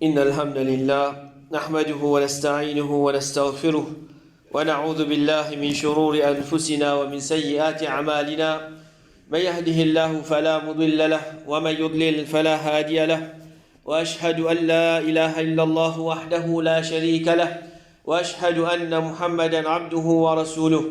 إن الحمد لله نحمده ونستعينه ونستغفره ونعوذ بالله من شرور أنفسنا ومن سيئات أعمالنا من يهده الله فلا مضل له ومن يضلل فلا هادي له وأشهد أن لا إله إلا الله وحده لا شريك له وأشهد أن محمدا عبده ورسوله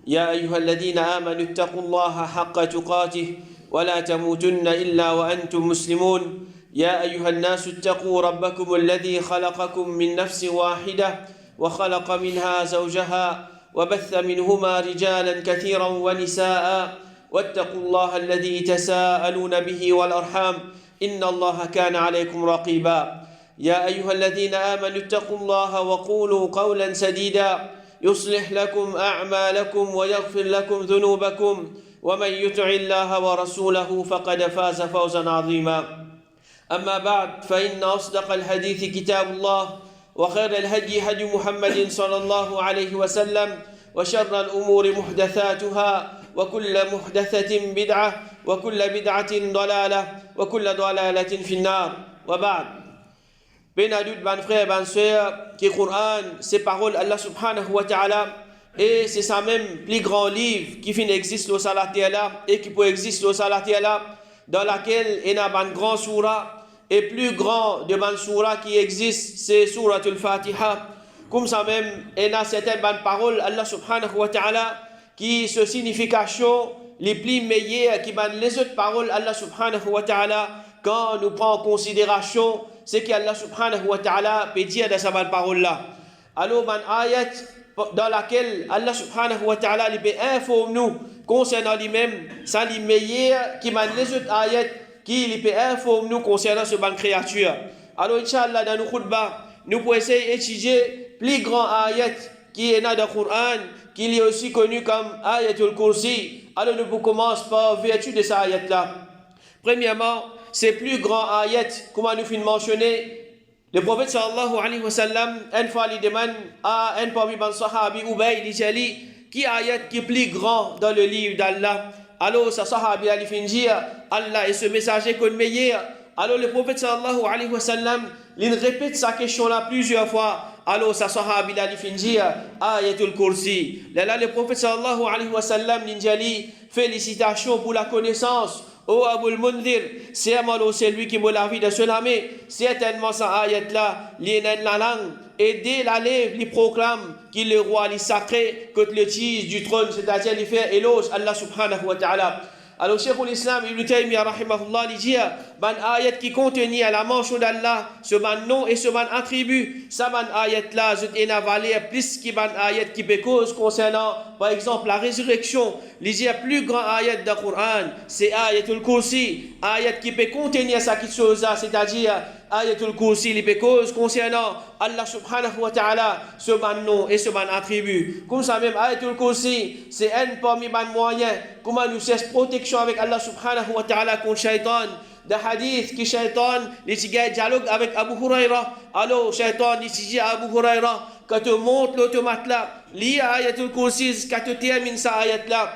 يا أيها الذين آمنوا اتقوا الله حق تقاته ولا تموتن إلا وأنتم مسلمون يا أيها الناس اتقوا ربكم الذي خلقكم من نفس واحدة وخلق منها زوجها وبث منهما رجالا كثيرا ونساء واتقوا الله الذي تساءلون به والأرحام إن الله كان عليكم رقيبا يا أيها الذين آمنوا اتقوا الله وقولوا قولا سديدا يصلح لكم أعمالكم ويغفر لكم ذنوبكم ومن يطع الله ورسوله فقد فاز فوزا عظيما أما بعد فإن أصدق الحديث كتاب الله وخير الهدي هدي محمد صلى الله عليه وسلم وشر الأمور محدثاتها وكل محدثة بدعة وكل بدعة ضلالة وكل ضلالة في النار وبعد Ben adultes, ben frères, ben sœurs, que le Coran, c'est paroles Allah subhanahu wa ta'ala, et c'est ça même plus grand livre qui existe au salati Allah et qui peut exister au salati Allah, dans laquelle il y a un grand surah, et plus grand de ban surah qui existe, c'est surah al-Fatiha. Comme ça même, il y a certaines bonnes paroles Allah subhanahu wa ta'ala, qui se signification les plus meilleures, qui ban les autres paroles Allah subhanahu wa ta'ala, quand nous prenons en considération ce qu'Allah subhanahu wa ta'ala peut dire dans sa parole là. Alors, ban ayat dans laquelle Allah subhanahu wa ta'ala peut informer nous concernant lui-même, ça les meilleurs qui ban les autres ayats qui peut informer nous concernant ce ban créature. Alors, Inch'Allah, dans nos khutbah, nous pouvons essayer d'étudier plus grand ayat qui est dans le Coran, qui est aussi connu comme ayatul kursi. Alors, nous commençons par vertu de cette ayat là. Premièrement, ces plus grands ayats, comme nous finissons mentionner, le prophète sallallahu alayhi wa sallam, une fois il demande à un parmi les sahabi Ubay, il dit, qui ayat qui est plus grand dans le livre d'Allah? Alors, sa sahabi a dit, Allah est ce messager qu'on meilleur. Alors, le prophète sallallahu alayhi wa sallam, il répète sa question là plusieurs fois. Alors, sa sahabi a dit, ayatul kursi. Là, le prophète sallallahu alayhi wa sallam, il dit, félicitations pour la connaissance. Oh Abul Mundhir, c'est moi celui qui m'a la vie de ce lamé. Certainement, cette ayat-là, l'île la langue, et dès la lèvre, il proclame qu'il est le roi, il sacré, que le tige du trône, c'est-à-dire il fait éloge Allah subhanahu wa ta'ala. Alors, Cheikh l'Islam, Ibn Taymiyyah, rahimahullah, il dit, ban ayat qui contenait à la mention d'Allah, ce ban nom et ce ban attribut, ça ban ayat-là, je n'ai valé plus que ban ayat qui peut cause concernant, par exemple, la résurrection. Il dit, plus grand ayat du Coran, c'est ayatul kursi, ayat qui peut contenir ça qui chose, c'est-à-dire, ayatul kursi, il peut cause concernant Allah subhanahu wa ta'ala, ce ban nom et ce ban attribut. Comme ça même, ayatul kursi, c'est un parmi les moyens, comment nous cherchons protection avec Allah subhanahu wa ta'ala contre shaitan. De hadith qui shaitan, il dit dialogue avec Abu Huraira. Alors, shaitan, il dit à Abu Huraira, quand tu montes l'automate là, lis ayatul kursi, quand tu termines sa ayat là.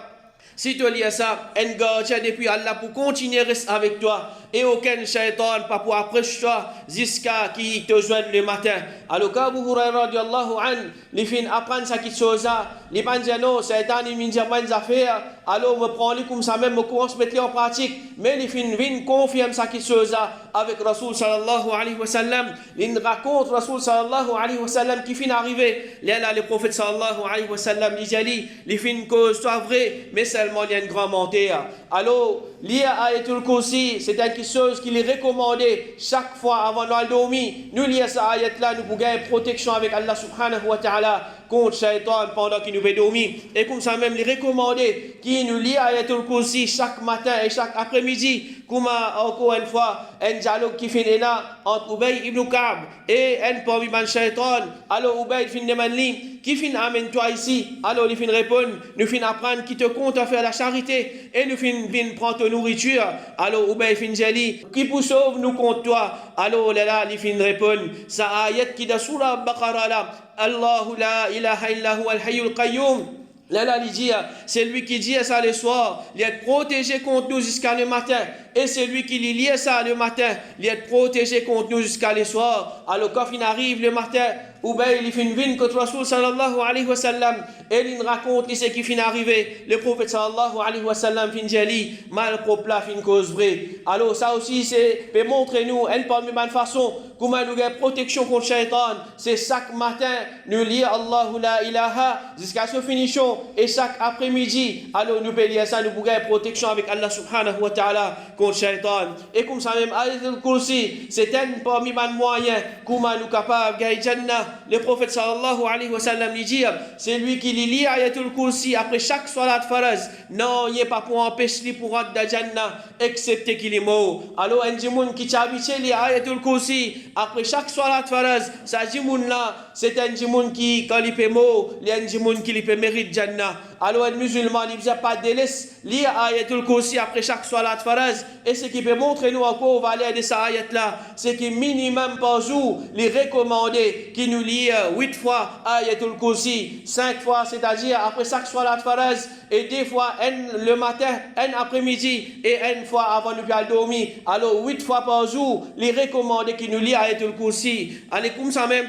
Si tu lis ça, un gardien depuis Allah pour continuer avec toi et aucun shaitan pas pour approcher toi jusqu'à qui te joigne le matin. Alors qu'Abu Huraira radiallahu an, les fins apprendre ça qui chose, les gens disent non, shaitan il me dit bonnes affaires, alors me prend lui comme ça même, me commence à mettre en pratique, mais les fins viennent confirmer ça qui chose avec Rasul sallallahu alayhi wa sallam, ils racontent Rasul sallallahu alayhi wa sallam qui fin arrivé, là le prophète sallallahu alayhi wa sallam il dit les fins cause soit vrai, mais seulement il y a une grande montée. Alors, lire ayatul kursi, c'est quelque chose qu'il est recommandé chaque fois avant de dormir. Nous lire cette ayat-là, nous pouvons gagner protection avec Allah subhanahu wa ta'ala contre shaitan pendant qu'il nous fait dormir. Et comme ça même, il est recommandé qu'il nous lit ayatul kursi chaque matin et chaque après-midi. Comme encore une fois, un dialogue qui finit là entre Ubay ibn Ka'b et un parmi les shaitan. Alors Ubay finit de qui finit amène-toi ici. Alors il finit répondre, nous finit apprendre qui te compte à faire la charité et nous finit prendre ta nourriture. Alors Ubay finit jali, qui pour sauver nous contre toi. Alors là, il finit répondre, ça ayat qui dans surah Baqarah là, Allahu la ilaha illa huwa al-hayyul qayyum. Là, il dit, c'est lui qui dit ça le soir, il est protégé contre nous jusqu'à le matin. Et c'est lui qui lit ça le matin, il est protégé contre nous jusqu'à le soir. Alors quand il arrive le matin, ou bien il fait une vine contre Rasul sallallahu alayhi wa sallam, et il raconte ce qui finit arrivé. Le prophète sallallahu alayhi wa sallam fin jali, mal propre fin cause vrai. Alors ça aussi, c'est pour montrer nous, une parmi bonne façon, comment nous avons protection contre le shaitan. C'est chaque matin, nous lisons Allahu la ilaha jusqu'à ce finition. Et chaque après-midi, alors nous pouvons lire ça, nous pouvons protection avec Allah subhanahu wa ta'ala contre le shaitan. Et comme ça même, Ayatul Kursi, c'est un parmi les moyens, comment nous capables de gagner Jannah. Le prophète sallallahu alayhi wa sallam dit, c'est lui qui lit Ayatul Kursi après chaque salat faraz. Non, il n'y a pas pour empêcher pour rentrer dans Jannah, excepté qu'il est mort. Alors, un djimoun qui t'habite li Ayatul Kursi après chaque salat faraz, ça djimoun là, c'est un djimoun qui, quand il est mort, il y a un djimoun qui peut mérite Jannah. Alors, un musulman, il ne faisait pas de délaisse, lire Ayatul Kursi après chaque salat faraz. Et ce qui peut montrer nous encore valeur de cette ayat là, c'est que minimum par jour, les recommandés qui nous lit 8 fois Ayatul Kursi, 5 fois, c'est-à-dire après chaque salat faraz, et 2 fois le matin, un après-midi, et une fois avant de bien dormir. Alors, 8 fois par jour, les recommandés qui nous lit Ayatul Kursi. Allez, comme ça même.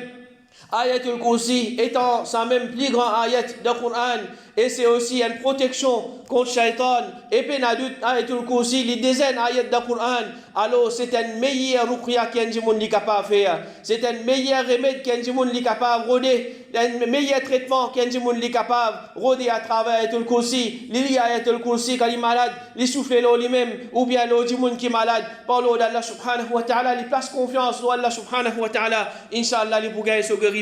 Ayatul Kursi étant sa même plus grand ayat du Coran, et c'est aussi une protection contre Shaitan. Et puis Ayatul Kursi, les dizaines d'ayats du Coran, alors c'est un meilleur ruqya qu'un monde est capable de faire. C'est un meilleur remède qu'un monde est capable de rôder, un meilleur traitement qu'un monde est capable de rôder à travers Ayatul Kursi. Il lit Ayatul Kursi quand il est malade, il souffle lui-même, ou bien le monde qui est malade, par l'eau d'Allah subhanahu wa ta'ala, il place confiance en Allah subhanahu wa ta'ala, Inch'Allah, il pourra se guérir.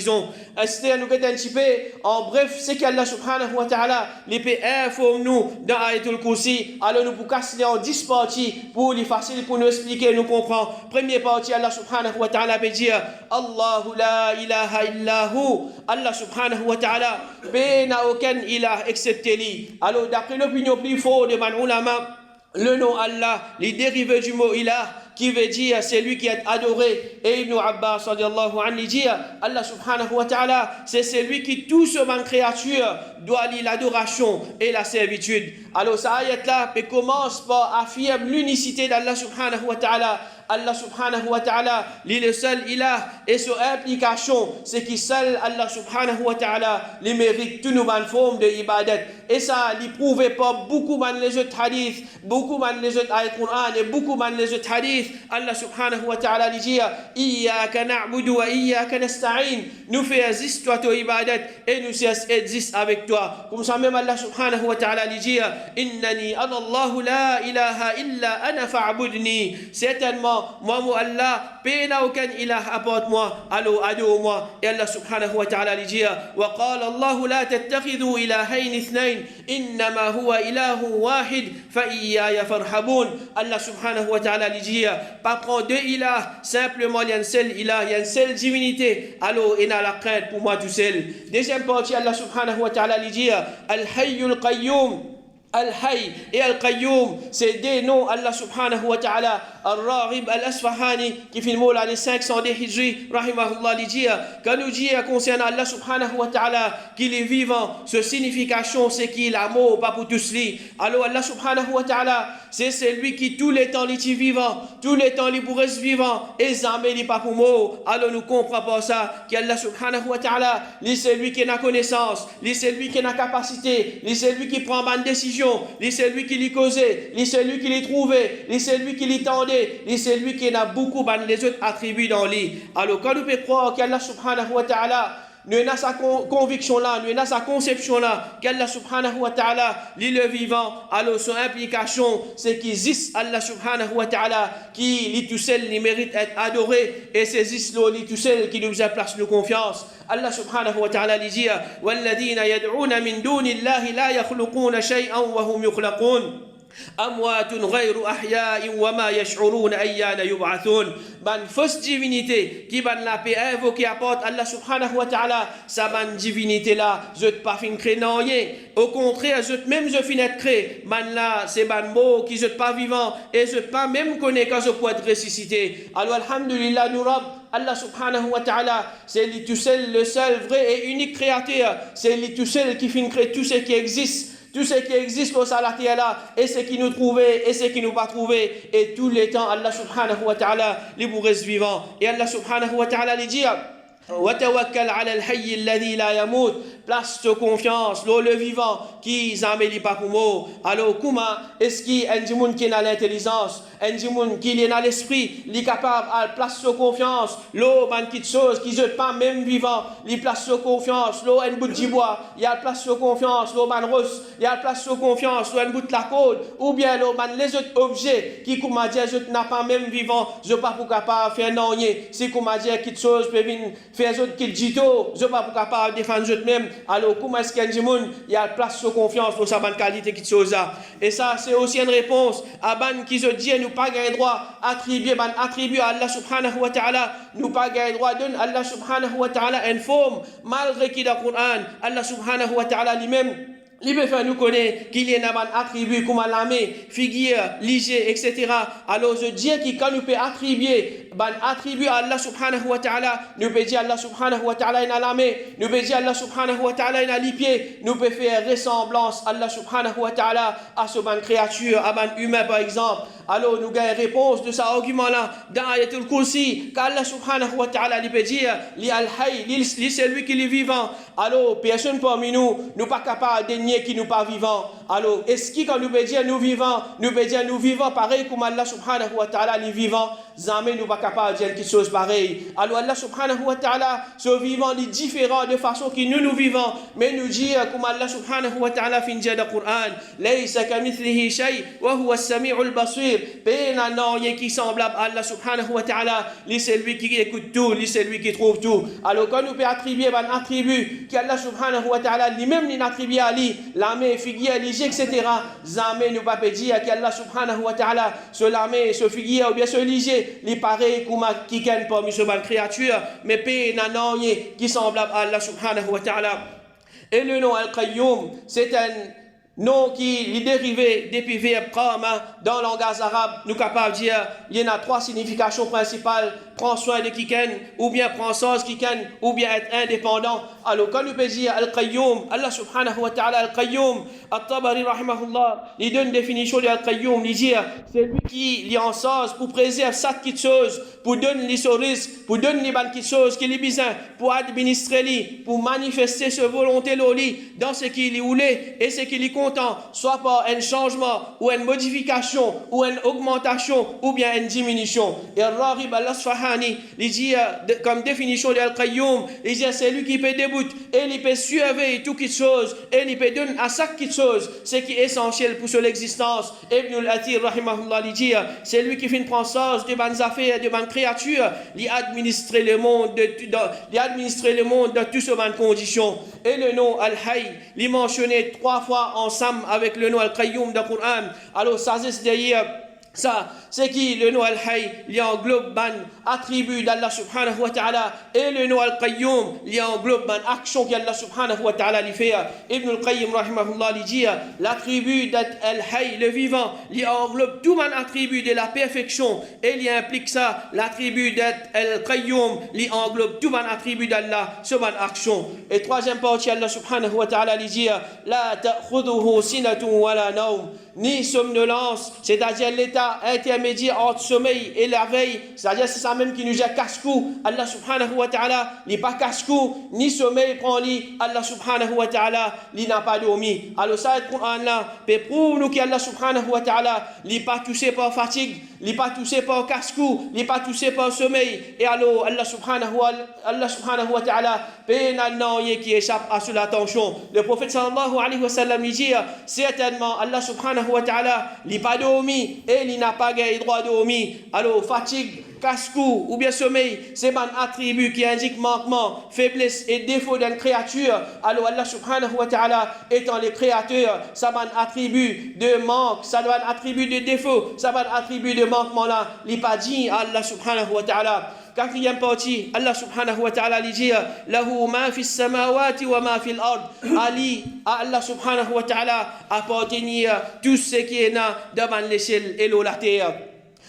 C'est nous un petit peu en bref c'est qu'Allah subhanahu wa ta'ala les peut informer nous dans Ayatul Kursi. Alors nous pouvons casser en 10 parties pour les facile pour nous expliquer, nous comprendre. Première partie, Allah subhanahu wa ta'ala peut dire Allahu la ilaha illahu. Allah subhanahu wa ta'ala n'a aucun ilah excepté lui. Alors d'après l'opinion plus forte de man ulama, le nom Allah, les dérivés du mot ilah, qui veut dire c'est lui qui est adoré. Et Ibn Abbas radiallahu anhu dit Allah subhanahu wa ta'ala, c'est celui qui tout ce man créature doit lier l'adoration et la servitude. Alors ça ayat là commence par affirmer l'unicité d'Allah subhanahu wa ta'ala. Allah subhanahu wa ta'ala, il est le seul ilah, et son implication, c'est qu'il seul Allah subhanahu wa ta'ala, il mérite toutes nos formes de ibadat. Et ça, il prouve pas beaucoup de les autres hadiths, beaucoup de les autres ayats Qur'an, et beaucoup de les autres hadiths. Allah subhanahu wa ta'ala dit, Iyaka na'budu wa iyaka nasta'in. Nous faisons toi ton ibadat, et nous existons avec toi. Comme ça même Allah subhanahu wa ta'ala dit, Innani ana Allahu la ilaha illa ana fa'budni. Certainement, moi, Allah, n'a aucun ilah apporte-moi, alors adore-moi. Et Allah subhanahu wa ta'ala dit, wa qala Allah la tattakhidhu ilahayn ithnayn, innama huwa ilahu wahid, fa iyaya farhabun. Allah subhanahu wa ta'ala dit, pas prendre deux ilahs, simplement il y a un seul ilah, il y a une seule divinité, alors il y a la crainte pour moi tout seul. Deuxième partie, Allah subhanahu wa ta'ala dit, Al-Hayyul Qayyum. Al-Hayy et Al-Qayyum, c'est des noms Allah subhanahu wa ta'ala. Al-Raghib Al-Asfahani, qui fait le mot l'année 500 des Hijri, rahimahullah, lui dit, quand nous dit concernant Allah subhanahu wa ta'ala qu'il est vivant, ce signification c'est qu'il a mot, pas pour tous les. Alors Allah subhanahu wa ta'ala, c'est celui qui tous les temps il est vivant, tous les temps il pourrait être vivant, et jamais il n'est pas pour mot. Alors nous comprenons pas ça, qu'Allah subhanahu wa ta'ala, c'est lui qui a connaissance, c'est lui qui a capacité, c'est lui qui prend une décision. C'est lui qui l'y causait, c'est lui qui l'y trouvait, c'est lui qui l'y tendait, c'est lui qui a beaucoup de les autres attributs dans lui. Alors quand nous pouvons croire qu'Allah subhanahu wa ta'ala, nous avons sa conviction là, nous avons sa conception là, qu'Allah subhanahu wa ta'ala, il est vivant, alors son implication, c'est qu'il existe Allah subhanahu wa ta'ala, qui lui tout seul, il mérite d'être adoré, et c'est existe lui tout seul qui nous a place de confiance. Allah subhanahu wa ta'ala dit, وَالَّذِينَ يَدْعُونَ مِن دُونِ اللَّهِ لَا يَخْلُقُونَ شَيْئًا وَهُمْ يُخْلَقُونَ أموات غير أحياء وما يشعرون أيان يبعثون. Ban fausse divinité qui ban la paix invoquée apporte Allah subhanahu wa ta'ala, sa ban divinité là, je te pas fin créer non rien. Au contraire, je même je fin être créé. Man là, c'est ban mot qui je pas vivant et je pas même connaît quand je peux être ressuscité. Alors alhamdulillah nous rab Allah subhanahu wa ta'ala, c'est lui tout seul, le seul vrai et unique créateur. C'est lui tout seul qui finit créer tout ce qui existe. Tout ce qui existe au salati là, et ce qui nous trouvait, et ce qui nous pas trouvé, et tous les temps, Allah subhanahu wa ta'ala, les vous reste vivants. Et Allah subhanahu wa ta'ala les dit, وَتَوَكَّلْ عَلَى الْحَيِّ الَّذِي لَا يَمُوتُ. Place de confiance, le vivant, qui n'amélie pas pour moi. Alors, comment est-ce qu'il y a un monde qui a l'intelligence, un monde qui a l'esprit, qui est capable de place de confiance, l'eau, man qui chose, qui ne pas même vivant, il place de confiance, l'eau, un bout de bois, il y a place de confiance, l'eau, man rose, il y a place de confiance, l'eau, un bout de la côte, ou bien l'eau, man les autres objets, qui, comme dit, je n'ai pas même vivant, je ne suis pas capable de faire non, si, comme dit, quelque chose peut venir faire ce qu'il dit, je ne suis pas capable de défendre je même. Alors, comment est-ce qu'il y a des gens, il y a place de confiance pour sa bonne qualité qui chose là. Et ça, c'est aussi une réponse à ban qui se dit, nous pas gagner droit attribuer à Allah subhanahu wa ta'ala, nous pas gagner droit donner Allah subhanahu wa ta'ala une forme, malgré qu'il dans le Coran, Allah subhanahu wa ta'ala lui-même, il peut faire nous connaître qu'il y a un attribut comme l'armée, figure, liger, etc. Alors je dis que quand nous pouvons attribuer à Allah subhanahu wa ta'ala, nous pouvons dire Allah subhanahu wa ta'ala dans l'armée, nous pouvons dire Allah subhanahu wa ta'ala dans les pieds, nous pouvons faire ressemblance à Allah subhanahu wa ta'ala à ce ban créature, à ban humain par exemple. Alors nous avons réponse de cet argument-là dans Ayatul Kursi, qu'Allah subhanahu wa ta'ala lui peut dire, li al-hayy, li c'est lui qui est vivant. Alors personne parmi nous, nous pas capable de nier qui nous pas vivant. Alors est-ce que quand nous peut dire nous vivons pareil comme Allah subhanahu wa ta'ala est vivant, jamais nous pas capable de dire quelque chose pareil. Alors Allah subhanahu wa ta'ala, ce vivant est différent de façon que nous vivons, mais nous dit comme Allah subhanahu wa ta'ala fin dit dans le Coran, laysa kamithlihi shay wa huwa as-sami'ul basir. Pena non qui semblable à Allah subhanahu wa ta'ala, lui c'est lui qui écoute tout, lui c'est lui qui trouve tout. Alors quand nous peut attribuer un attribut qu'Allah subhanahu wa ta'ala lui-même lui attribue à lui, l'armée, figure, lige, etc. Jamais nous pas dire qu'Allah subhanahu wa ta'ala, ce l'armée, ce figure ou bien ce lige, il paraît comme qui gagne parmi ce ban créature, mais pena non qui semblable à Allah subhanahu wa ta'ala. Et le nom Al-Qayyum, c'est un nom qui est dérivé depuis verbe qama dans le langage arabe, nous capables de dire il y en a trois significations principales: prends soin de quiken, ou bien prends soin de quiken, ou bien être indépendant. Alors quand nous pouvons dire Al-Qayyum, Allah subhanahu wa ta'ala Al-Qayyum, At-Tabari rahimahullah, il donne une définition de Al-Qayyum, il dit c'est lui qui est en sens pour préserver cette petite chose, pour donner les risques, pour donner les bonnes petites choses qui est besoin, pour administrer lui, pour manifester sa volonté dans ce qu'il voulait et ce qu'il est content, soit par un changement ou une modification ou une augmentation ou bien une diminution. Et Al-Raghib al-Asfahani, il dit comme définition de Al-Qayyum, il dit c'est lui qui peut débouter et il peut surveiller toute petite chose et il peut donner à chaque petite chose ce qui est essentiel pour son existence. Ibn al-Athir rahimahullah, il dit c'est lui qui fait une prendre soin de bonnes affaires, de bonnes créatures, il administrer le monde dans toutes ces bonnes conditions. Et le nom Al-Hayy, il est mentionné 3 fois ensemble avec le nom Al-Qayyum dans le Coran. Alors ça c'est d'ailleurs ça, c'est qui le nom Al-Hayy, il englobe un attribut d'Allah subhanahu wa ta'ala, et le nom Al-Qayyum, il englobe une action qu'Allah subhanahu wa ta'ala lui fait. Ibn al-Qayyim rahimahullah lui dit l'attribut d'Al-Hayy, le vivant, il englobe tout un attribut de la perfection, et il implique ça, l'attribut d'Al-Qayyum, il englobe tout un attribut d'Allah, sur une action. Et troisième partie, Allah subhanahu wa ta'ala lui dit la ta'khudhuhu sinatun wa la nawm, ni somnolence, c'est-à-dire l'état intermédiaire entre sommeil et la veille, c'est-à-dire c'est ça même qui nous a casse-cou. Allah subhanahu wa ta'ala, il n'est pas casse-cou, ni sommeil prend-lui, Allah subhanahu wa ta'ala, il n'a pas dormi. Alors ça, le Coran là, peut prouver nous qu'Allah subhanahu wa ta'ala, il n'est pas touché par fatigue, il n'est pas touché par casse-cou, il n'est pas touché par sommeil. Et alors Allah subhanahu wa ta'ala, pénalement qui échappe à son attention. Le prophète sallallahu alayhi wa sallam dit certainement Allah subhanahu wa ta'ala, il n'est pas dormi et il n'a pas gagné droit de dormir. Alors fatigue, casse-cou ou bien sommeil, c'est un attribut qui indique manquement, faiblesse et défaut d'une créature. Alors Allah subhanahu wa ta'ala étant le créateur, ça va un attribut de manque, ça doit un attribut de défaut, ça va un attribut de manquement là, il n'est pas dit à Allah subhanahu wa ta'ala. Quatrième partie, Allah subhanahu wa ta'ala lui dit lahu ma fi samawati wa ma fi al-ard. Ali, à Allah subhanahu wa ta'ala appartenir tout ce qui est là devant l'échelle et la terre.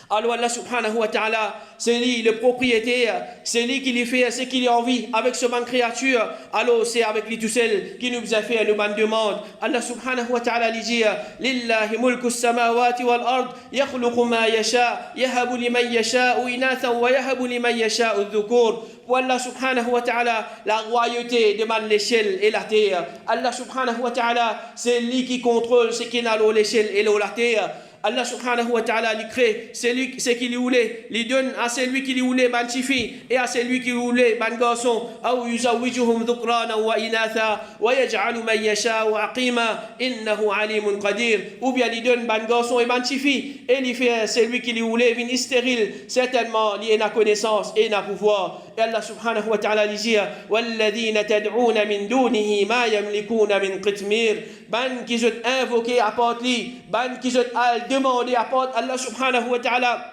Alors Allah subhanahu wa ta'ala, c'est lui le propriétaire, c'est lui qui lui fait ce qu'il a envie avec ce bonne créature. Alors c'est avec lui tout seul qui nous a fait une bonne demande. Allah subhanahu wa ta'ala lui dit Lillahi mulku samawati wal ard, yakhluqu ma yasha, yahabu liman yasha'u inathan wa yahabu liman yasha'u dhukur. Pour Allah subhanahu wa ta'ala, la royauté demande l'échelle et la terre. Allah subhanahu wa ta'ala, c'est lui qui contrôle ce qui est dans l'échelle et la terre. Allah subhanahu wa ta'ala lui crée ce qu'il voulait, lui donne à celui qui lui voulait ban fille et à celui qui voulait ban garçon. Ou yuzawijuhum dhukrana wa inatha wa yaj'alu man yasha'u aqima innahu alimun qadir. Ou bien lui donne ban garçon et ban fille et lui fait celui qui lui voulait vin stérile, certainement il a connaissance et il a pouvoir. Et Allah subhanahu wa ta'ala lui dit walladhina tad'una min dunihi ma yamlikuna min qitmir. Ban qui sont invoqués à part lui, ban qui sont demandé à part Allah subhanahu wa ta'ala.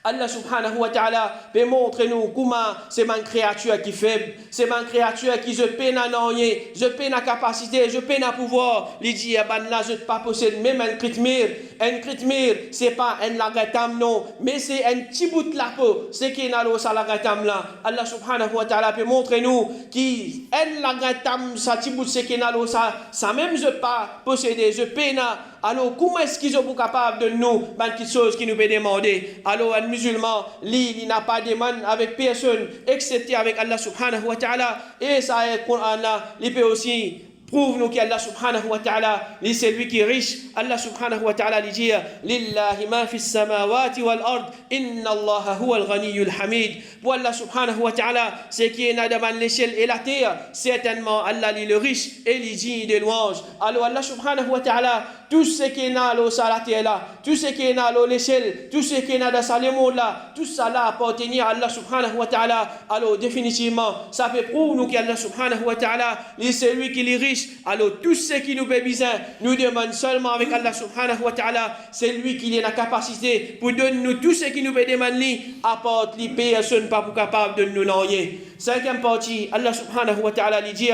Allah subhanahu wa ta'ala peut montrer nous comment c'est ma créature qui est faible, c'est ma créature qui je peine à n'ennuyer, je peine à capacité, je peine à pouvoir. Il dit, ben là, je ne pas posséder même un kritmir. Un kritmir, c'est pas un lagatam non, mais c'est un petit bout de la peau, c'est qui est dans l'eau, ça lagatam là. Allah subhanahu wa ta'ala peut montrer nous qui un lagatam, ça petit bout, c'est qui est dans l'eau, ça même je pas posséder, je peine à. Alors, comment est-ce qu'ils sont capables de nous, quelque chose qui nous peut demander? Alors, un musulman, il n'a pas de demande avec personne, excepté avec Allah subhanahu wa ta'ala. Et ça, le Coran là, il peut aussi prouve-nous qu'Allah subhanahu wa ta'ala, c'est lui qui est riche. Allah subhanahu wa ta'ala lui dit Lillahi ma fi samawati wal ard, inna Allah huwa al-ghaniyul hamid. Pour Allah subhanahu wa ta'ala, c'est qui est dans l'échelle et la terre, certainement Allah est le riche et le digne de louange. Alors Allah subhanahu wa ta'ala, tout ce qui est dans la terre là, tout ce qui est dans l'échelle, tout ce qui est dans le monde là, tout ça là appartient à Allah subhanahu wa ta'ala. Alors définitivement, ça fait prouver nous qu'Allah subhanahu wa ta'ala, c'est lui qui est riche. Alors tout ce qui nous fait besoin, nous demande seulement avec Allah subhanahu wa ta'ala, c'est lui qui a la capacité pour donner nous tout ce qui nous fait demander, apporte les personnes pas capable de nous donner. Cinquième partie, Allah subhanahu wa ta'ala lui dit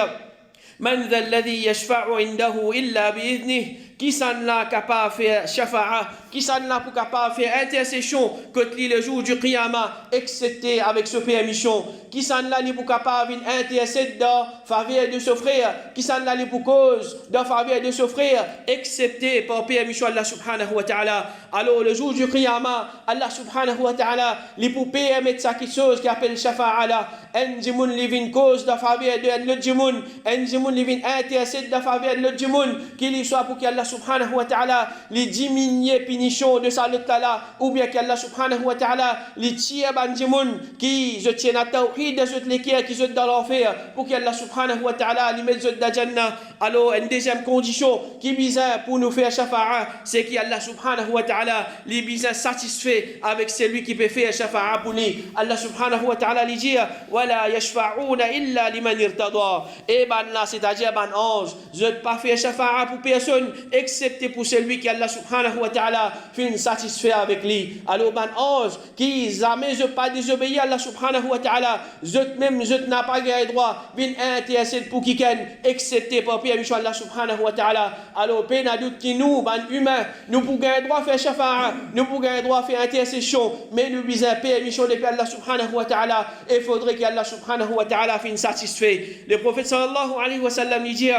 Man dha alladhi yashfa'u indahu illa bi'idhnih. Qui s'en a capable de faire shafa'a, qui s'en a pour capable de faire intercession contre lui le jour du qiyamah, excepté avec ce permission. Qui s'en a pour capable d'intercéder dans faveur de ce frère, qui s'en a pour cause dans faveur de ce frère, excepté par permission Allah subhanahu wa ta'ala. Alors le jour du qiyamah, Allah subhanahu wa ta'ala, il pour permettre ça quelque chose qui appelle shafa'a là, un djimoun li vin cause dans faveur de l'autre djimoun, un djimoun li vin intercéder dans faveur de l'autre djimoun, qu'il soit pour qu'Allah subhanahu wa ta'ala les diminuer punition de sa lutte là, ou bien qu'Allah subhanahu wa ta'ala les tire bandimoun qui je tiens à tawhid de cette l'équerre qui sont dans l'enfer pour qu'Allah subhanahu wa ta'ala les mette dans la jannah. Alors une deuxième condition qui vise pour nous faire shafa'a, c'est qu'Allah subhanahu wa ta'ala les vise satisfait avec celui qui peut faire shafa'a pour lui. Allah subhanahu wa ta'ala lui dit wala yashfa'una illa liman irtada. Et ben là c'est-à-dire ben ange, je ne pas faire shafa'a pour personne excepté pour celui qui Allah subhanahu wa ta'ala fait satisfait avec lui. Alors ben ange qui jamais je pas désobéir à Allah subhanahu wa ta'ala, je n'ai pas gagné droit vin intercéder pour qui ken excepté par permission Allah subhanahu wa ta'ala. Alors ben à doute qui nous ben humains nous pour gagner droit faire shafa'a, nous pour gagner droit faire intercession, mais nous besoin permission de Allah subhanahu wa ta'ala, il faudrait que Allah subhanahu wa ta'ala fait satisfait. Le prophète sallallahu alayhi wa sallam dit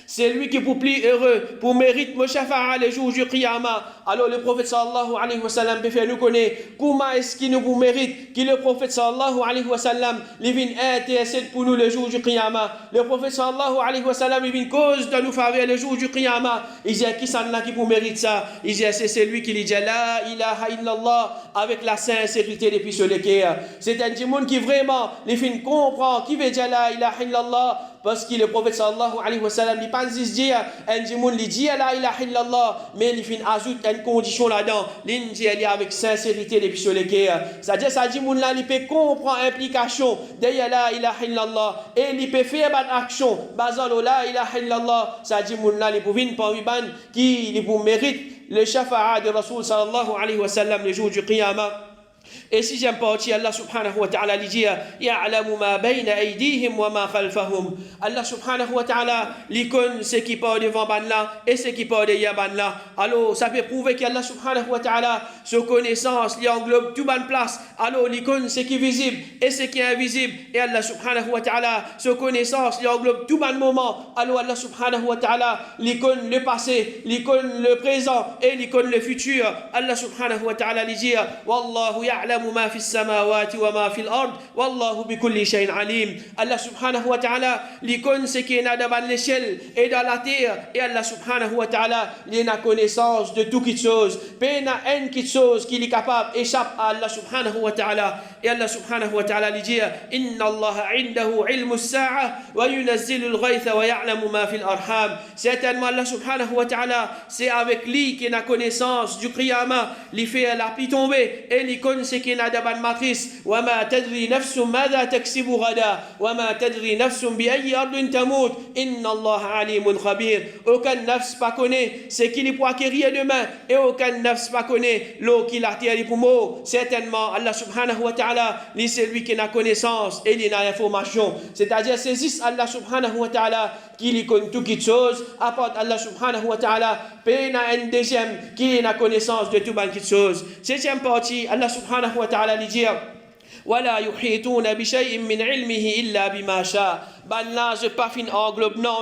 c'est lui qui est pour plus heureux, pour mérite mon shafa'a le jour du qiyamah. Alors le prophète sallallahu alayhi wa sallam peut faire nous connaître comment est-ce qu'il nous mérite, que le prophète sallallahu alayhi wa sallam il vient intercéder pour nous le jour du qiyamah. Le prophète sallallahu alayhi wa sallam il vient cause de nous faveur le jour du qiyamah. Il dit qui s'en a qui pour mérite ça? Il dit c'est lui qui dit la ilaha illallah avec la sincérité depuis ce l'équerre. C'est un monde qui vraiment les fin comprend qui veut dire la ilaha illallah. Parce que le prophète sallallahu alayhi wa sallam il pas juste dire un djimoun il dit la ilaha illallah, mais il fin ajoute une condition là-dedans, il dit avec sincérité depuis sur l'équerre. C'est-à-dire ça djimoun là il peut comprendre l'implication de la ilaha illallah et il peut faire une action basant la ilaha illallah. Ça djimoun là il peut venir parmi ban qui il mérite le shafa'a de Rasoul sallallahu alayhi wa sallam le jour du qiyamah. Et sixième partie, Allah subhanahu wa ta'ala lui dit Ya'lamu ma bayna aydihim wa ma khalfahum. Allah subhanahu wa ta'ala lui connaît ce qui part devant banla et ce qui part derrière banla. Alors, ça peut prouver qu'Allah subhanahu wa ta'ala, sa connaissance, lui englobe tout ban place. Alors, lui connaît ce qui est visible et ce qui est invisible. Et Allah subhanahu wa ta'ala, sa connaissance, lui englobe tout ban moment. Alors, Allah subhanahu wa ta'ala, lui connaît le passé, lui connaît le présent et lui connaît le futur. Allah subhanahu wa ta'ala lui dit Wallahu ya'lamu ma fi samawati wa ma fi al-ard wallahu bi kulli shay'in alim. Allah subhanahu wa ta'ala lui connaît ce qui est dans l'échelle et dans la terre. Et Allah subhanahu wa ta'ala lui a connaissance de tout qui chose. Peu n'a une qui chose qui est capable échappe à Allah subhanahu wa ta'ala. Et Allah subhanahu wa ta'ala lui dit Inna Allah indahu ilmu as-sa'a wa yunazzilu al-ghaytha wa ya'lamu ma fi al-arham. Certainement Allah subhanahu wa ta'ala, c'est avec lui qu'il a connaissance du qiyamah, il fait la pluie tomber et il connaît ce qui est dans la matrice. Wa ma tadri nafsun madha taksibu ghada wa ma tadri nafsun bi ayyi ardin tamut inna Allah alimun khabir. Aucun nafs pas connaît ce qu'il pourra acquérir demain et aucun nafs pas connaît l'eau qu'il a tiré pour mot. Certainement Allah subhanahu wa ta'ala, c'est lui qui a connaissance et il a l'information. C'est-à-dire c'est juste Allah subhanahu wa ta'ala qui lui connaît tout qui chose. Apporte Allah subhanahu wa ta'ala peine à un deuxième qui a connaissance de tout ban qui chose. Septième partie, Allah subhanahu wa ta'ala lui dit ولا يحيطون بشيء من علمه إلا بما شاء. Ben là, je pas fin englobe non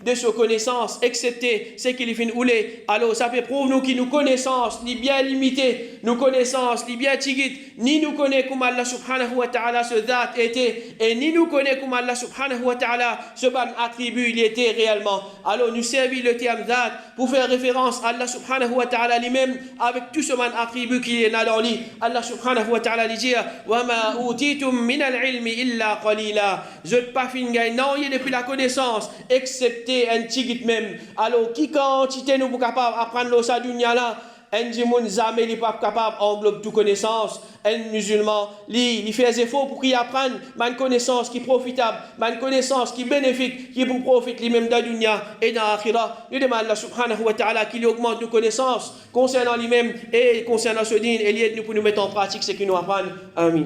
de ses connaissances, excepté ce qu'il fin oulé. Alors, ça peut prouver nous qui nous connaissance, ni bien limité, nous connaissance, ni bien tigit, ni nous connaît comme Allah subhanahu wa ta'ala ce date était, et ni nous connaît comme Allah subhanahu wa ta'ala ce ban attribut il était réellement. Alors, nous servir le terme date pour faire référence à Allah subhanahu wa ta'ala lui-même avec tout ce ban attribut qu'il est dans lui. Allah subhanahu wa ta'ala lui dit wa ma utitum min al-ilmi illa qalila. Je pas fin non, il y a depuis la connaissance, excepté un tigit même. Alors, qui quantité nous sommes capables d'apprendre l'osa dunya là? Un djimoun jamais n'est pas capable d'englober toute connaissance. Un musulman, il fait des efforts pour qu'il apprenne une connaissance qui est profitable, une connaissance qui est bénéfique, qui vous profite lui-même dans la dunya et dans l'akhirah. Nous demandons à Allah subhanahu wa ta'ala qu'il augmente nos connaissances concernant lui-même et concernant ce din et l'aide nous pour nous mettre en pratique ce qu'il nous apprend. Amin.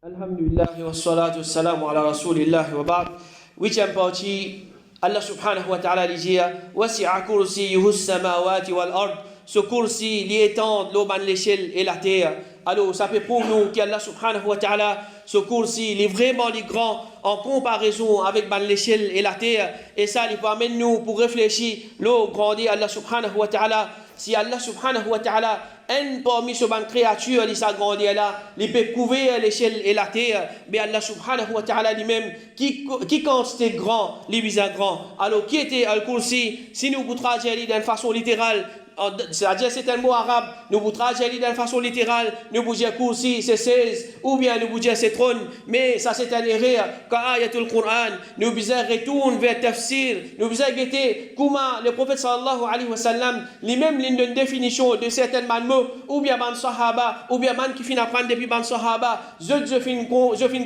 Alhamdulillah wa salatu wa salamu ala rasulillah wa ba'd. Huitième partie, Allah subhanahu wa ta'ala dit Wasi'a kursiyuhu as-samawati wal ard. Ce kursi, il étend l'eau dans l'échelle et la terre. Alors, ça peut pour nous qu'Allah subhanahu wa ta'ala, ce kursi, il est vraiment grand en comparaison avec l'échelle et la terre. Et ça, il peut amener nous pour réfléchir, l'eau grandit Allah subhanahu wa ta'ala. Si Allah subhanahu wa ta'ala, un parmi ces créatures, il s'agrandit là, il peut couvrir l'échelle et la terre, mais Allah subhanahu wa ta'ala lui-même, qui quantité grand, il est grand. Alors, qui était Al-Kursi? Si nous vous traduisons d'une façon littérale, c'est-à-dire c'est un mot arabe, nous vous traduisons d'une façon littérale, nous vous disons Kursi c'est 16, ou bien nous vous disons c'est trône, mais ça c'est un erreur. Quand ayatul Qur'an, nous vous retourne vers tafsir, nous vous guetter comment le prophète sallallahu alayhi wa sallam, lui-même une définition de certains mots, ou bien ban sahaba, ou bien ban qui finit apprendre depuis ban sahaba, je finis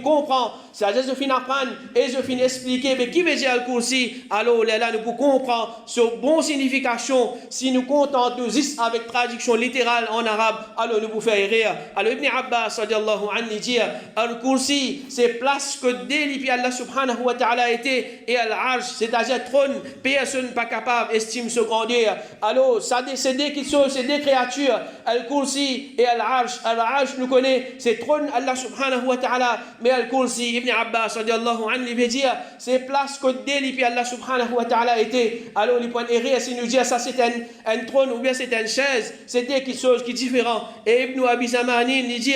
comprendre, c'est-à-dire je finis apprendre et je finis expliquer, mais qui veut dire Al-Kursi? Alors là nous pouvons comprendre ce bon signification, si nous comptons nous avec traduction littérale en arabe, alors nous vous faire rire. Alors Ibn Abbas radiallahu anhu dit Al-Kursi, c'est place que délipi Allah subhanahu wa ta'ala était et Al-Arsh, c'est-à-dire trône, personne pas capable estime se grandir. Alors ça c'est des créatures, Al-Kursi et Al-Arsh. Al-Arsh nous connaît, c'est trône Allah subhanahu wa ta'ala, mais Al-Kursi, Ibn Abbas radiallahu anhu veut dire c'est place que délipi Allah subhanahu wa ta'ala était. Alors les points errés, si nous dit ça c'est un trône ou bien c'est une chaise, c'est quelque chose qui est différent. Et Ibn Abi Zamanin il dit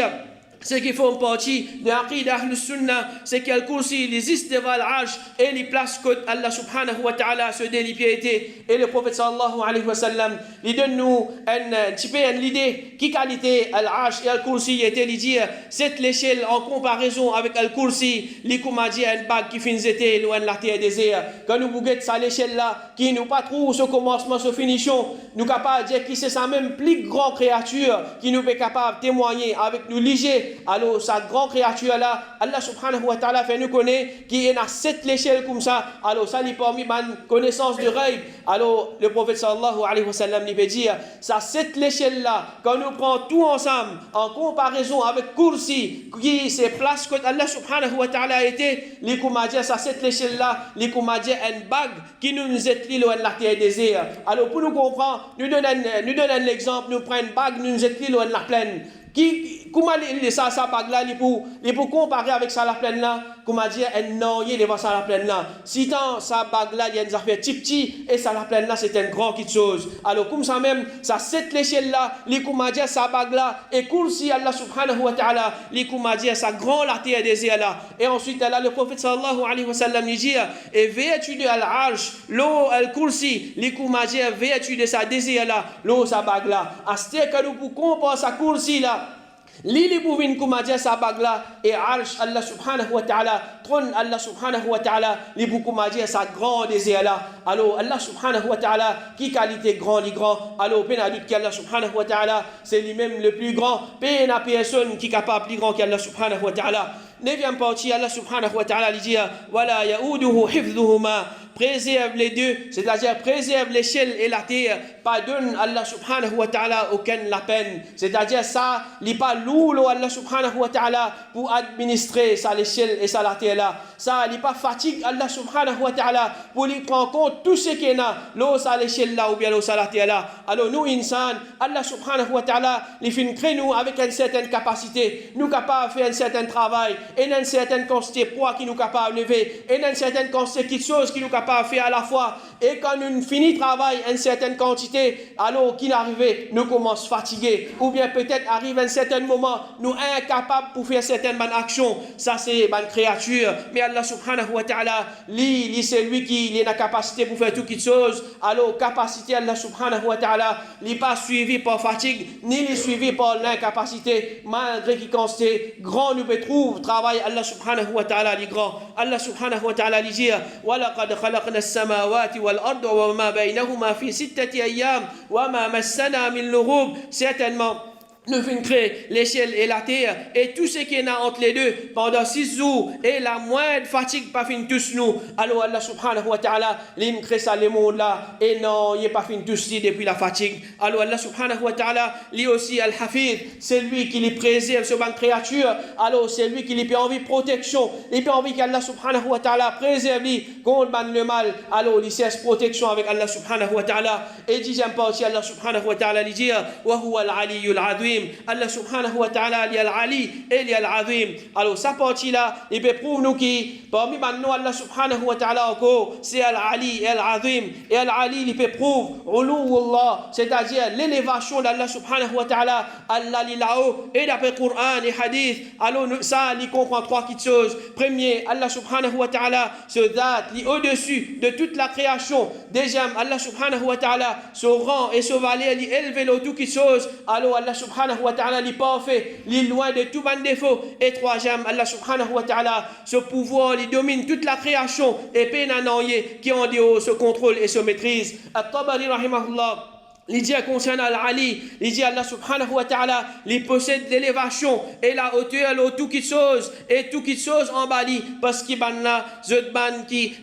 ce qui font partie de l'Aqida Ahlus Sunnah, c'est qu'Al-Kursi il existe devant l'Arsh et les places que Allah subhanahu wa ta'ala se délipiété. Et le prophète sallallahu alayhi wa sallam, il donne nous un petit peu une idée qui qualité Al-Arsh et Al-Kursi était lui dire cette l'échelle en comparaison avec Al-Kursi, les comment dire une bague qui finit était loin de la terre désert. Quand nous bouguette ça l'échelle là, qui nous pas trop ce commencement, ce finition, nous capable de dire que c'est ça même plus grande créature qui nous est capable de témoigner avec nous léger alors sa grande créature là, Allah subhanahu wa ta'ala fait nous connaître qui est à cette échelle comme ça, alors ça n'est pas mis connaissance de rêve, alors le prophète sallallahu alayhi wa sallam lui peut dire, ça cette échelle là, quand nous prenons tout ensemble, en comparaison avec Kursi, qui c'est place que Allah subhanahu wa ta'ala a été, les Koumadja, ça cette échelle là, les Koumadja, une bague qui nous est l'île de la terre désert. Alors pour nous comprendre, nous donnons l'exemple, nous prenons une bague, nous est l'île de la plaine. Comment sa bague là, il pour comparer avec ça la plaine là, comment dire, non, il est ça la plaine là. Si tant sa bague là, il y a des affaires petit et ça la plaine là, c'est une grande chose. Alors comme ça même, ça cette l'échelle là, les comment dire, sa bague là, et Kursi Allah subhanahu wa ta'ala, les comment dire, sa grande la terre désert là. Et ensuite, là, le prophète sallallahu alayhi wa sallam dit, et vêtu de al-arsh, l'eau al-Kursi, les comment dire, vêtu de sa désert là, l'eau sa bague là. À ce que nous pouvons comparer sa Kursi là, Lili pouvin kumadia sa bagla et arsh Allah subhanahu wa ta'ala trône Allah subhanahu wa ta'ala li pour kumadia sa grand désir là alors Allah subhanahu wa ta'ala qui qualité grand li grand alors peine à doute qu'Allah subhanahu wa ta'ala c'est lui-même le plus grand peine à personne qui capable plus grand qu'Allah subhanahu wa ta'ala. Neuvième partie, Allah subhanahu wa ta'ala dit wala ya'uduhu hifdhuhuma, préserve les deux, c'est-à-dire préserve l'échelle et la terre, pas donne Allah subhanahu wa ta'ala aucune la peine, c'est-à-dire ça n'est pas lourd Allah subhanahu wa ta'ala pour administrer ça l'échelle et ça la terre là, ça n'est pas fatigue Allah subhanahu wa ta'ala pour lui prendre compte tout ce qu'il y a l'eau ça l'échelle là ou bien l'eau ça la terre là. Alors nous insan, Allah subhanahu wa ta'ala les fait créer nous avec une certaine capacité, nous capables de faire un certain travail et une certaine quantité de poids qui nous capable de lever et une certaine quantité de choses qui nous capable de faire à la fois, et quand nous finissons travail une certaine quantité, alors qu'il arrive nous commence fatigués ou bien peut-être arrive un certain moment nous incapables pour faire certaines bonnes actions, ça c'est bonne créature, mais Allah subhanahu wa ta'ala lui c'est lui qui a la capacité pour faire toutes les choses, alors capacité Allah subhanahu wa ta'ala n'est pas suivi par fatigue ni n'est suivi par l'incapacité, malgré qu'il constate grand nous peut trouver travail Allah subhanahu wa ta'ala li grand. Allah subhanahu wa ta'ala li dit وَلَقَدْ خَلَقْنَا السَّمَاوَاتِ وَالْأَرْضَ وَمَا بَيْنَهُمَا فِي سِتَّةِ أَيَّامٍ وَمَا مَسَّنَا مِن لُغُوبٍ. Certainement nous venons créer l'échelle et la terre et tout ce qui est entre les deux pendant 6 jours et la moindre fatigue pas fin tous nous. Alors Allah subhanahu wa ta'ala il crée ça le monde là et non il est pas fin tous depuis la fatigue. Alors Allah subhanahu wa ta'ala lui aussi al-Hafid, c'est lui qui les préserve ce bonne créature, alors c'est lui qui lui peut envie protection, il peut envie qu'Allah subhanahu wa ta'ala préserve lui contre le mal, alors il cesse protection avec Allah subhanahu wa ta'ala. Et dixième partie Allah subhanahu wa ta'ala lui dit wa huwa al-aliyyul azim, Allah subhanahu wa ta'ala il y a l'ali et il y a l'azim. Alors sa partie là il peut prouver nous qui parmi maintenant Allah subhanahu wa ta'ala encore c'est l'ali et l'azim, et l'ali il peut prouver uluwullah, c'est-à-dire l'élévation d'Allah subhanahu wa ta'ala, Allah li là-haut, et d'après Coran et Hadith alors ça il comprend trois petites choses. Premier, Allah subhanahu wa ta'ala se date li au-dessus de toute la création. Deuxième, Allah subhanahu wa ta'ala se rang et se valait li élevé le tout qui chose, alors Allah subhanahu wa ta'ala li parfait, li loin de tout ban défaut. Et troisième, Allah subhanahu wa ta'ala ce pouvoir li domine toute la création et pénanoye qui en dehors se contrôle et se maîtrise. At-Tabari rahimahullah il dit concernant l'Ali, il dit Allah subhanahu wa ta'ala, il possède l'élévation et la hauteur, tout qui chose, et tout qui chose en bali, parce qu'il ban là,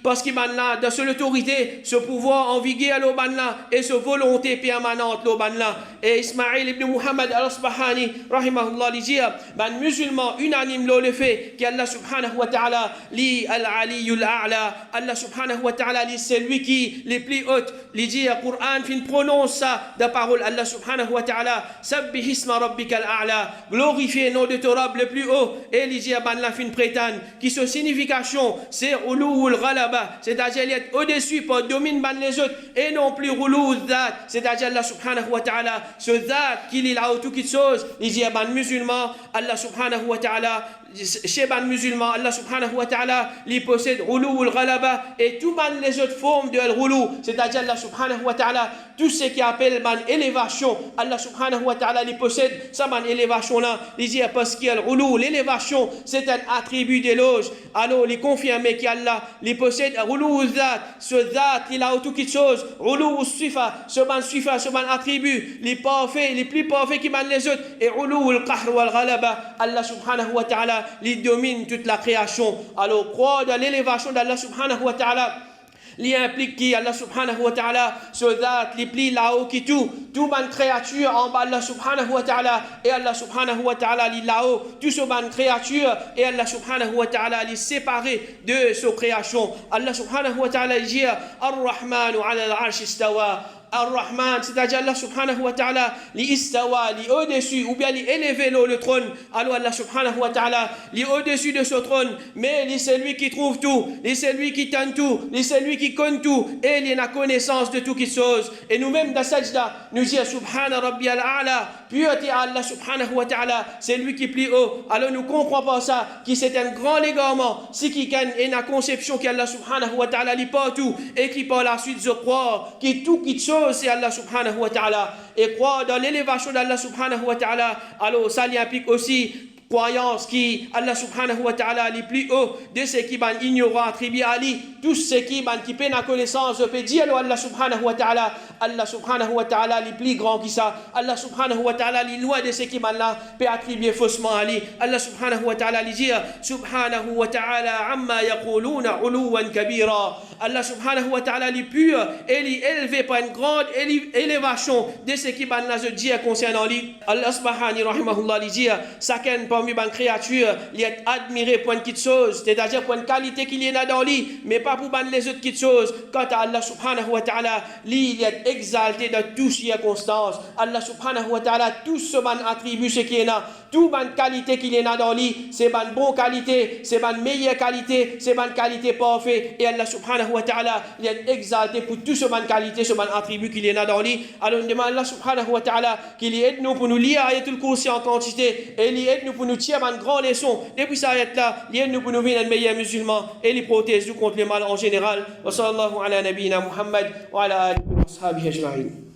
parce qu'il ban là, de son autorité, ce pouvoir en vigueur à l'oban là, et ce volonté permanente l'oban là. Et Ismaïl ibn Muhammad al-Asbahani, rahimahullah, il dit, ban musulman unanime le fait qu'Allah subhanahu wa ta'ala, li al-aliyul a'la, Allah subhanahu wa ta'ala, c'est lui qui les plus hautes, il dit, le Coran fin prononce ça de parole Allah subhanahu wa ta'ala, sabbih isma rabbikal a'la, glorifier nom de ton Rabb le plus haut, et il dit ban la fin prétane qui sa signification c'est uluwul ghalaba, c'est-à-dire il est au-dessus pour domine ban les autres, et non plus uluwul dhat, c'est-à-dire Allah subhanahu wa ta'ala ce dhat qu'il est là tout qui chose. Il dit ban musulman Allah subhanahu wa ta'ala chez les musulmans, Allah subhanahu wa ta'ala, il possède Ulu al-Ghalaba et tout les autres formes de al-Ghulu, c'est-à-dire Allah subhanahu wa ta'ala, tout ce qui appelle élévation, Allah subhanahu wa ta'ala, il possède ça, élévation là, il dit parce qu'il y a al-Ghulu, l'élévation, c'est un attribut d'éloge, alors il confirme qu'Allah, il possède Ghulu al-Zat, ce Zat, il a tout quelque chose, Ghulu al-Sifa, ce attribut, les parfaits, les plus parfaits qui mènent les autres, et Ulu al-Qahr wal-Ghalaba, Allah subhanahu wa ta'ala, il domine toute la création. Alors, croire dans l'élévation d'Allah subhanahu wa ta'ala, il implique qu'Allah subhanahu wa ta'ala, ce date, les plis là-haut qui tout ban créature en bas Allah subhanahu wa ta'ala, et Allah subhanahu wa ta'ala, il là-haut, tout ce ban créature, et Allah subhanahu wa ta'ala, il séparé de sa création. Allah subhanahu wa ta'ala, il dit, Ar-Rahmanu ala al-Arsh istawa. Ar-Rahman, c'est-à-dire Allah subhanahu wa ta'ala, l'istawa, au-dessus, ou bien l'élevé le trône. Alors Allah subhanahu wa ta'ala, au-dessus de ce trône, mais c'est lui qui trouve tout, c'est lui qui tente tout, c'est lui qui connaît tout, et il a connaissance de tout qui chose. Et nous-mêmes dans Sajda, nous disons Subhana Rabbi al-A'la, pureté à Allah subhanahu wa ta'ala, c'est lui qui plie haut. Alors nous ne comprenons pas ça, qui c'est un grand légarement, si qui a une conception qu'Allah subhanahu wa ta'ala lit pas tout, et qui par la suite se croit, qui tout qui chose, c'est Allah subhanahu wa ta'ala, et croire dans l'élévation d'Allah subhanahu wa ta'ala, alors ça implique aussi croyance qui Allah subhanahu wa ta'ala les plus haut de ce qui ban ignorant attribué à lui, tout ce qui ban qui peine à connaissance peut dire Allah subhanahu wa ta'ala, Allah subhanahu wa ta'ala les plus grand qui ça, Allah subhanahu wa ta'ala les loin de ce qui ban là peut attribuer faussement à lui. Allah subhanahu wa ta'ala les dit subhanahu wa ta'ala amma yaquluna uluwan kabira. Allah subhanahu wa ta'ala les pur et les élevé par une grande élévation de ce qui ban là je dis concernant lui. Allah subhanahu rahimahullah les dit chacun parmi les créatures, il est admiré pour une petite chose, c'est-à-dire pour une qualité qu'il y a dans lui, mais pas pour les autres petites choses. Quant à Allah subhanahu wa ta'ala, lui, il est exalté dans toutes circonstances. Allah subhanahu wa ta'ala, tout ce attribut ce qu'il y a, toute qualité qu'il y a dans lui, c'est une bonne qualité, c'est une meilleure qualité, c'est une qualité parfaite. Et Allah subhanahu wa ta'ala, il est exalté pour tout ce qualité, ce attribut qu'il y a dans lui. Alors, on demande à Allah subhanahu wa ta'ala qu'il aide nous pour nous lire Ayatul Kursi en quantité, et il aide nous pour nous tirer une grande leçon. Depuis ça arrête là, il aide nous pour nous venir un meilleur musulman et les protège contre le mal en général. Wa sallallahu ala nabiyyina Muhammad wa ala alihi wa ashabihi ajma'in.